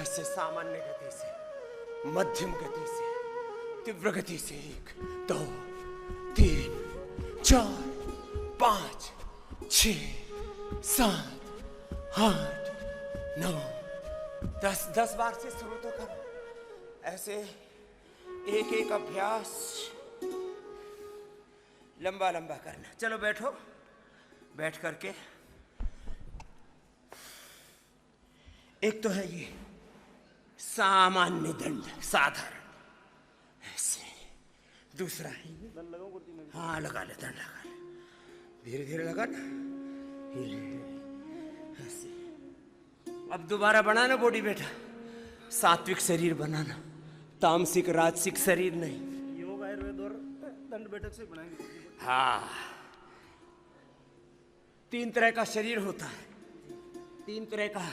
ऐसे सामान्य गति से, मध्यम गति से, तीव्र गति से 1 2 3 4 5 6 7 8 9 10 बार से शुरू तो करो। ऐसे एक एक अभ्यास लंबा लंबा करना। चलो बैठो, बैठ करके एक तो है ये सामान्य दंड, साधारण ऐसे। दूसरा है दंड लगाओ कुर्ती में। हाँ लगा ले, दंड लगा ले, धीरे धीरे लगा ना, ऐसे। अब दोबारा बनाना बॉडी बेटा, सात्विक शरीर बनाना, तामसिक राजसिक शरीर नहीं। योग आयुर्वेद और दंड बैठक से बनाएंगे। हाँ, 3 तरह का शरीर होता है, 3 तरह का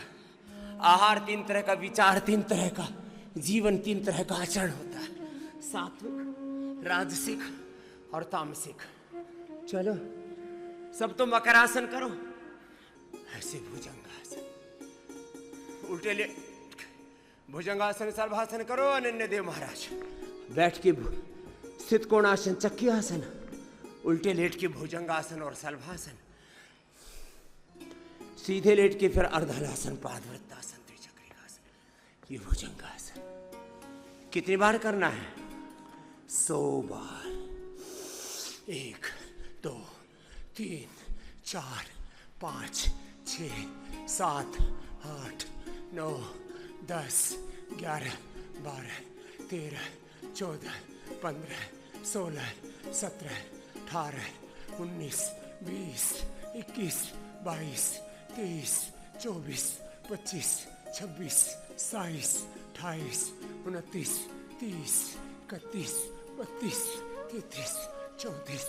आहार, 3 तरह का विचार, 3 तरह का जीवन, 3 तरह का आचरण होता है, सात्विक, राजसिक और तामसिक। चलो सब तो मकरासन करो, ऐसे भुजंगासन, उल्टे ले भुजंगासन, सर्वासन करो। अनन्य देव महाराज बैठ के स्थित कोणासन, चक्की आसन, उल्टे लेट के भुजंगासन और सल्भासन, सीधे लेट के फिर अर्धलासन, पादवृत्तासन, त्रिचक्रिकासन, ये भुजंगासन। कितनी बार करना है? 100 बार। 1 2 3 4 5 6 7 8 9 10 11 12 13 14 15 16 17 18 19 20 21 22 23 24 25 26 27 28 29 30 31 32 33 34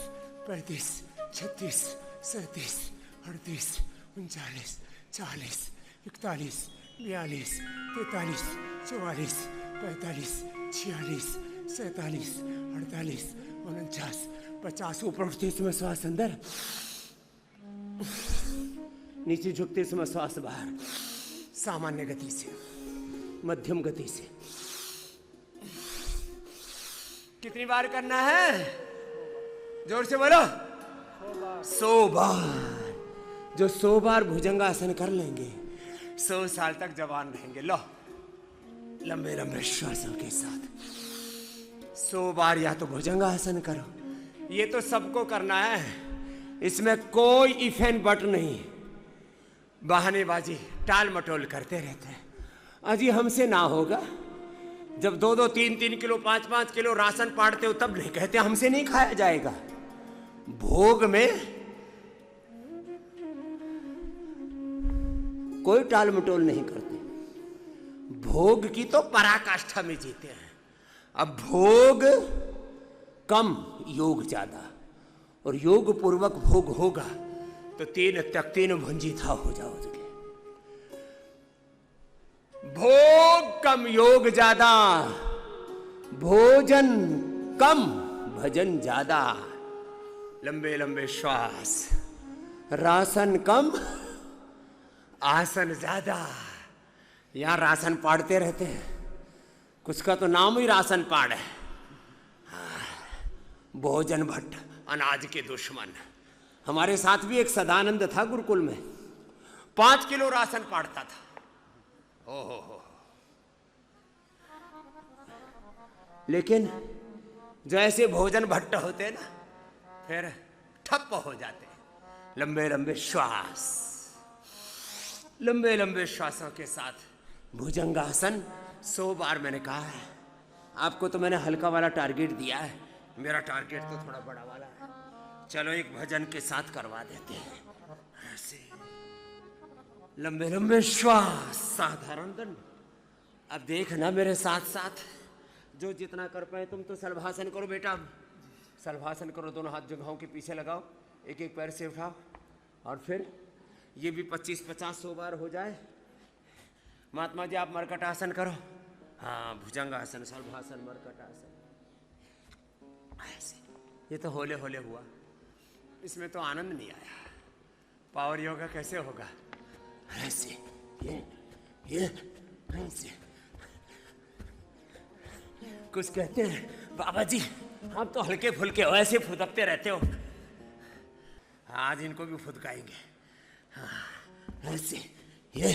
35 36 37 38 39 40 41 42 43 44 45 46 47 48 49 50। ऊपर उठते समय श्वास अंदर, नीचे झुकते समय श्वास बाहर, सामान्य गति से, मध्यम गति से। कितनी बार करना है? जोर से बोलो। 100 बार। जो 100 बार भुजंगासन कर लेंगे 100 साल तक जवान रहेंगे। लो, लंबे लंबे श्वासों के साथ 100 बार या तो भुजंगासन करो। ये तो सबको करना है, इसमें कोई इफ एंड बट नहीं। बहानेबाजी, टाल मटोल करते रहते हैं। अजी हमसे ना होगा। जब 2-2 3-3 किलो 5-5 किलो राशन पाड़ते हो तब नहीं कहते हमसे नहीं खाया जाएगा। भोग में कोई टाल मटोल नहीं करते। भोग की तो पराकाष्ठा में जीते हैं। अब भोग कम, योग ज्यादा, और योग पूर्वक भोग होगा तो 3 तक 3 भुंजी था हो जाओगे। भोग कम, योग ज्यादा, भोजन कम, भजन ज्यादा। लंबे लंबे श्वास, राशन कम, आसन ज्यादा। यहां राशन पाड़ते रहते हैं, कुछ का तो नाम ही राशन पाड़ है। भोजन भट्ट, अनाज के दुश्मन। हमारे साथ भी एक सदानंद था गुरुकुल में, 5 किलो राशन पाड़ता था। ओहो, लेकिन जैसे भोजन भट्ट होते ना, फिर ठप्प हो जाते। लंबे लंबे श्वास, लंबे लंबे श्वासों के साथ भुजंगासन 100 बार मैंने कहा है। आपको तो मैंने हल्का वाला टारगेट दिया है, मेरा टारगेट तो थोड़ा बड़ा वाला है। चलो एक भजन के साथ करवा देते हैं। ऐसे लंबे लंबे श्वास, साधारण दंड। अब देखना मेरे साथ साथ, जो जितना कर पाए। तुम तो सल्भासन करो बेटा, सल्भासन करो। दोनों हाथ जगहों के पीछे लगाओ, एक एक पैर से उठाओ, और फिर ये भी 25-50-100 बार हो जाए। महात्मा जी आप मरकट आसन करो। हाँ, भुजंगासन, सल्भासन, मरकट आसन। ऐसे ये तो होले होले हुआ, इसमें तो आनंद नहीं आया। पावर योगा कैसे होगा? ऐसे ये ऐसे कुछ कहते हैं बाबा जी, आप तो हल्के फुल्के हो, ऐसे फुदकते रहते हो। आज इनको भी फुदकाएंगे। हाँ, ऐसे ये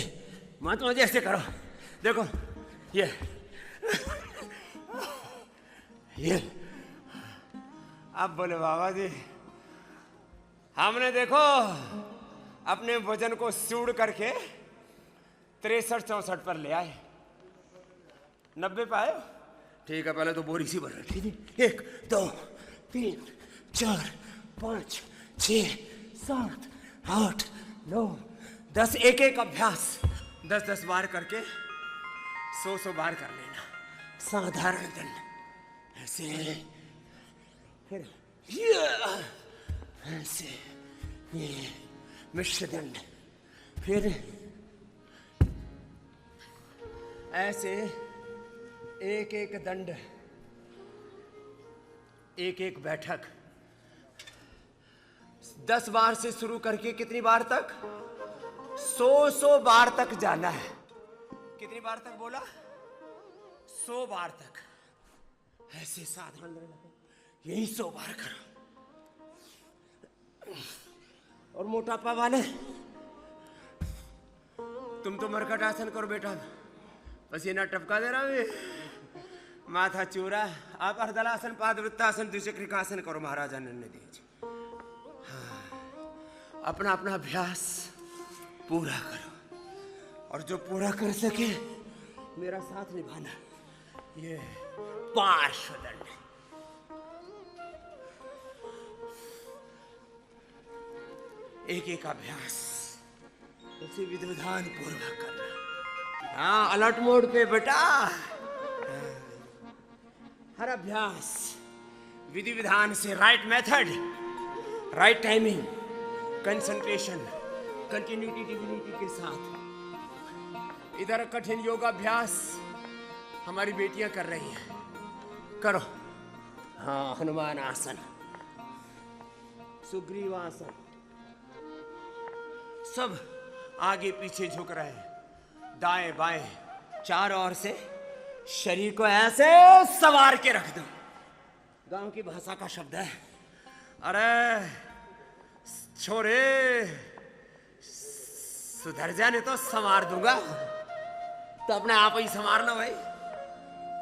मत मुझे ऐसे करो, देखो ये अब बोले बाबा जी, हमने देखो अपने वजन को सूड़ करके 63-64 पर ले आए। 90 पाए? ठीक है, पहले तो बोरी सी भर रखी थी। 1 2 3 4 5 6 7 8 9 10, एक एक अभ्यास 10-10 बार करके 100 बार कर लेना। साधारण दंड ऐसे, फिर ये ऐसे, ये मिश्र दंड, फिर ऐसे एक एक दंड, एक एक बैठक 10 बार से शुरू करके कितनी बार तक? 100 बार तक जाना है। कितनी बार तक बोला? 100 बार तक। ऐसे साधारण रहना, यही 100 बार करो। और मोटापा वाले, तुम तो मरकट आसन करो बेटा, पसीना टपका दे रहा हूं, माथा चूरा। आप अर्धलासन, पादवृत्तासन, द्विचक्रिकासन करो महाराजा नन्हे देज। हाँ, अपना अपना अभ्यास पूरा करो, और जो पूरा कर सके मेरा साथ निभाना। ये पार्श्वदंड, एक एक अभ्यास उसी विधि विधान पूर्वक करना। हाँ, अलर्ट मोड पे बेटा। हर अभ्यास विधि विधान से, right method, right timing, concentration, continuity, divinity के साथ। इधर कठिन योगाभ्यास हमारी बेटियां कर रही हैं, करो। हाँ, हनुमान आसन, सुग्रीव आसन, सब आगे पीछे झुक रहे हैं, दाएं बाएं चारों ओर से शरीर को ऐसे सवार के रख दो। गांव की भाषा का शब्द है, अरे छोरे सुधर जाने तो संवार दूंगा। तो अपने आप ही संवार लो भाई,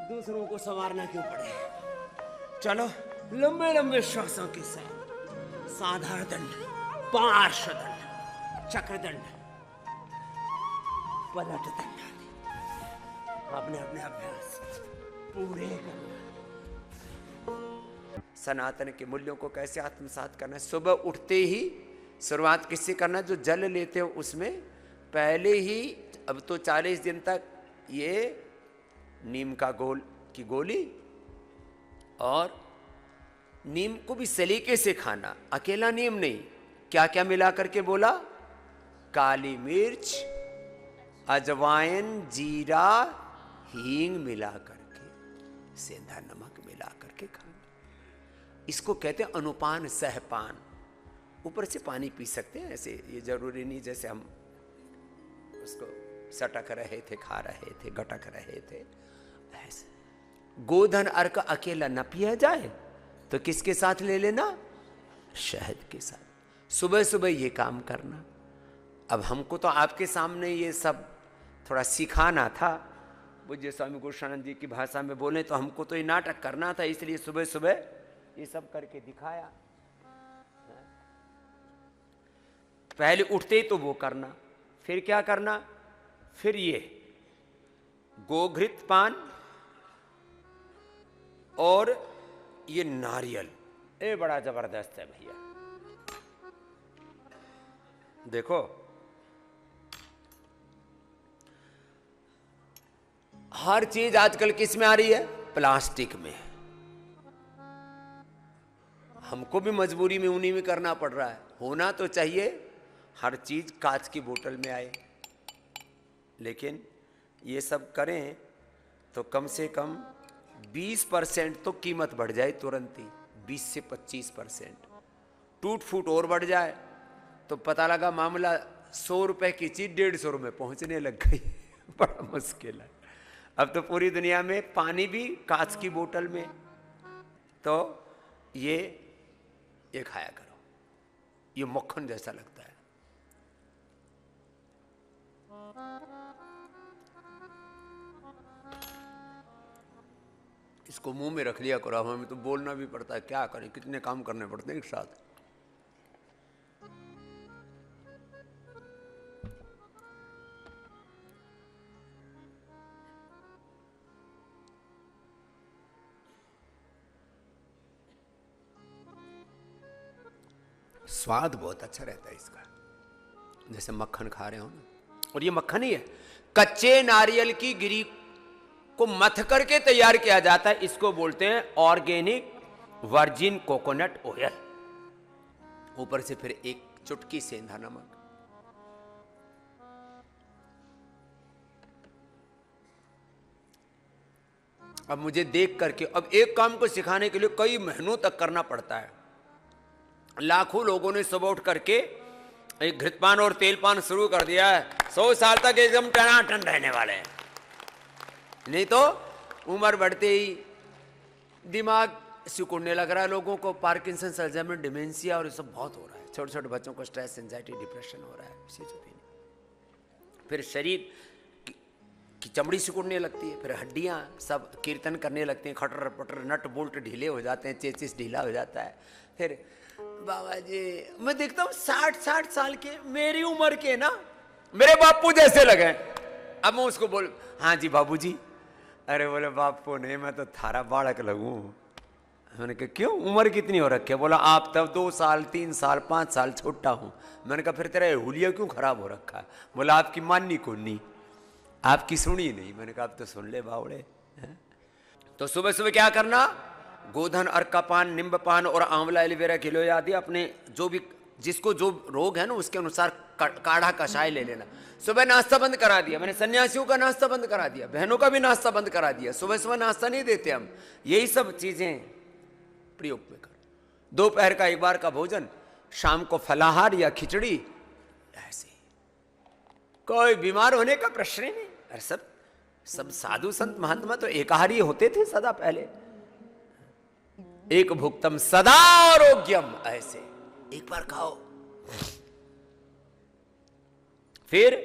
दूसरों को संवारना क्यों पड़े। चलो लंबे लंबे श्वासों के साथ साधारण दंड, पार्श्व दंड, चक्रदंड, पलट दंड, अपने अपने अभ्यास पूरे करना। सनातन के मूल्यों को कैसे आत्मसात करना है? सुबह उठते ही शुरुआत किससे करना? जो जल लेते हो उसमें पहले ही, अब तो 40 दिन तक ये नीम का की गोली, और नीम को भी सलीके से खाना, अकेला नीम नहीं, क्या क्या मिला करके बोला? काली मिर्च, अजवाइन, जीरा, हींग मिला करके, सेंधा नमक मिला करके खाना। इसको कहते हैं अनुपान सहपान। ऊपर से पानी पी सकते हैं ऐसे, ये जरूरी नहीं जैसे हम उसको सटक रहे थे, खा रहे थे, गटक रहे थे ऐसे। गोधन अर्क अकेला न पिया जाए तो किसके साथ ले लेना? शहद के साथ। सुबह सुबह ये काम करना। अब हमको तो आपके सामने ये सब थोड़ा सिखाना था, पूज्य स्वामी गुरुशानंद जी की भाषा में बोले तो हमको तो ये नाटक करना था, इसलिए सुबह सुबह ये सब करके दिखाया। पहले उठते ही तो वो करना, फिर क्या करना? फिर ये गोघृत पान और ये नारियल, ये बड़ा जबरदस्त है भैया। देखो हर चीज आजकल किस में आ रही है? प्लास्टिक में। हमको भी मजबूरी में उन्हीं में करना पड़ रहा है। होना तो चाहिए हर चीज कांच की बोतल में आए, लेकिन ये सब करें तो कम से कम 20% तो कीमत बढ़ जाए तुरंत ही, 20 से 25%। टूट फूट और बढ़ जाए तो पता लगा मामला 100 रुपए की चीज 150 में पहुंचने लग गई। बड़ा मुश्किल है। अब तो पूरी दुनिया में पानी भी कांच की बोतल में। तो ये खाया करो, ये मक्खन जैसा लगता है। इसको मुंह में रख लिया करो। हमें तो बोलना भी पड़ता है, क्या करें, कितने काम करने पड़ते हैं एक साथ। स्वाद बहुत अच्छा रहता है इसका, जैसे मक्खन खा रहे हो ना। और ये मक्खन ही है, कच्चे नारियल की गिरी को मथ करके तैयार किया जाता है। इसको बोलते हैं ऑर्गेनिक वर्जिन कोकोनट ऑयल। ऊपर से फिर एक चुटकी सेंधा नमक। अब मुझे देख करके, अब एक काम को सिखाने के लिए कई महीनों तक करना पड़ता है। लाखों लोगों ने सुबह उठ करके एक घृतपान और तेलपान शुरू कर दिया है। 100 साल तक एकदम टनाटन रहने वाले हैं। नहीं तो उम्र बढ़ते ही दिमाग सिकुड़ने लग रहा है लोगों को। पार्किंसन, अल्जाइमर, डिमेंशिया और ये सब बहुत हो रहा है। छोटे छोटे बच्चों को स्ट्रेस, एंजाइटी, डिप्रेशन हो रहा है। फिर शरीर की चमड़ी सिकुड़ने लगती है, फिर हड्डियां सब कीर्तन करने लगती हैं, खटर पटर, नट बोल्ट ढीले हो जाते हैं, चेचिस ढीला हो जाता है। फिर बाबा जी, मैं देखता हूँ 60 साल के, मेरी उम्र के ना, मेरे बापू जैसे लगे। अब मैं उसको बोल, हाँ जी बाबू जी। अरे बोले बापू नहीं, मैं तो थारा बालक लगूं। मैंने कहा क्यों, उम्र कितनी हो रखी है? बोला आप तब 2 साल, 3 साल, 5 साल छोटा हूं। मैंने कहा फिर तेरा हुलिया क्यों खराब हो रखा है? बोला आपकी माननी को नहीं, आपकी सुनी नहीं। मैंने कहा आप तो सुन ले बावड़े। तो सुबह सुबह क्या करना, गोधन, अर्का पान, नींब पान और आंवला, एलोवेरा, गिलोय आदि अपने जो भी, जिसको जो रोग है ना उसके अनुसार काढ़ा कषाय ले लेना। सुबह नाश्ता बंद करा दिया मैंने, सन्यासियों का नाश्ता बंद करा दिया, बहनों का भी नाश्ता बंद करा दिया। सुबह सुबह नाश्ता नहीं देते हम। यही सब चीजें प्रयोग में करो। दोपहर का एक बार का भोजन, शाम को फलाहार या खिचड़ी। ऐसे कोई बीमार होने का प्रश्न ही नहीं। अरे सब साधु संत महात्मा तो एकाहारी होते थे सदा पहले। एक भुक्तम सदा आरोग्यम, ऐसे एक बार खाओ। फिर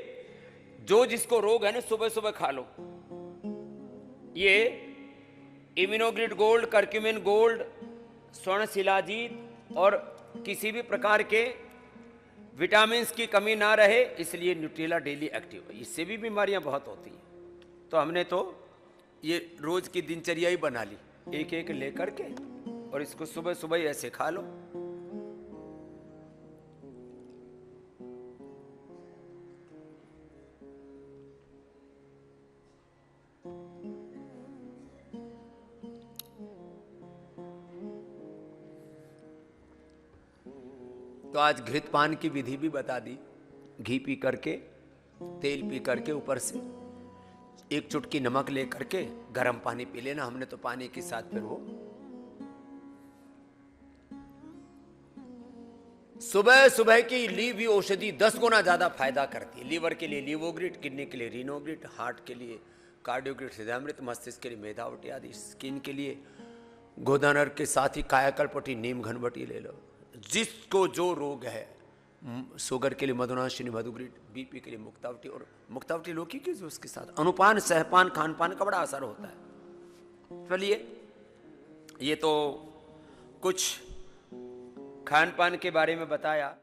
जो जिसको रोग है ना सुबह सुबह खा लो। ये इम्यूनोग्रिड गोल्ड, करक्यूमिन गोल्ड, स्वर्ण शिलाजीत और किसी भी प्रकार के विटामिन की कमी ना रहे, इसलिए न्यूट्रेला डेली एक्टिव है। इससे भी बीमारियां बहुत होती हैं। तो हमने तो ये रोज की दिनचर्या ही बना ली, एक एक लेकर के, और इसको सुबह सुबह ऐसे खा लो। तो आज घृतपान की विधि भी बता दी। घी पी करके, तेल पी करके, ऊपर से एक चुटकी नमक ले करके गर्म पानी पी लेना। हमने तो पानी के साथ फिर वो सुबह सुबह की ली हुई औषधि 10 गुना ज्यादा फायदा करती है। लीवर के लिए लीवोग्रिड, किडनी के लिए रीनोग्रिड, हार्ट के लिए कार्डियोग्रिड, हृदयामृत, मस्तिष्क के लिए मेधावटी आदि, स्किन के लिए गोदानर के साथ ही कायाकल्पटी, नीम घनबटी ले लो। जिसको जो रोग है, शुगर के लिए मधुनाशिनी मधुग्रिड, बीपी के लिए मुक्तावटी, और मुक्तावटी लौकी की उसके साथ अनुपान, सहपान, खानपान का बड़ा असर होता है। चलिए, ये तो कुछ खान पान के बारे में बताया।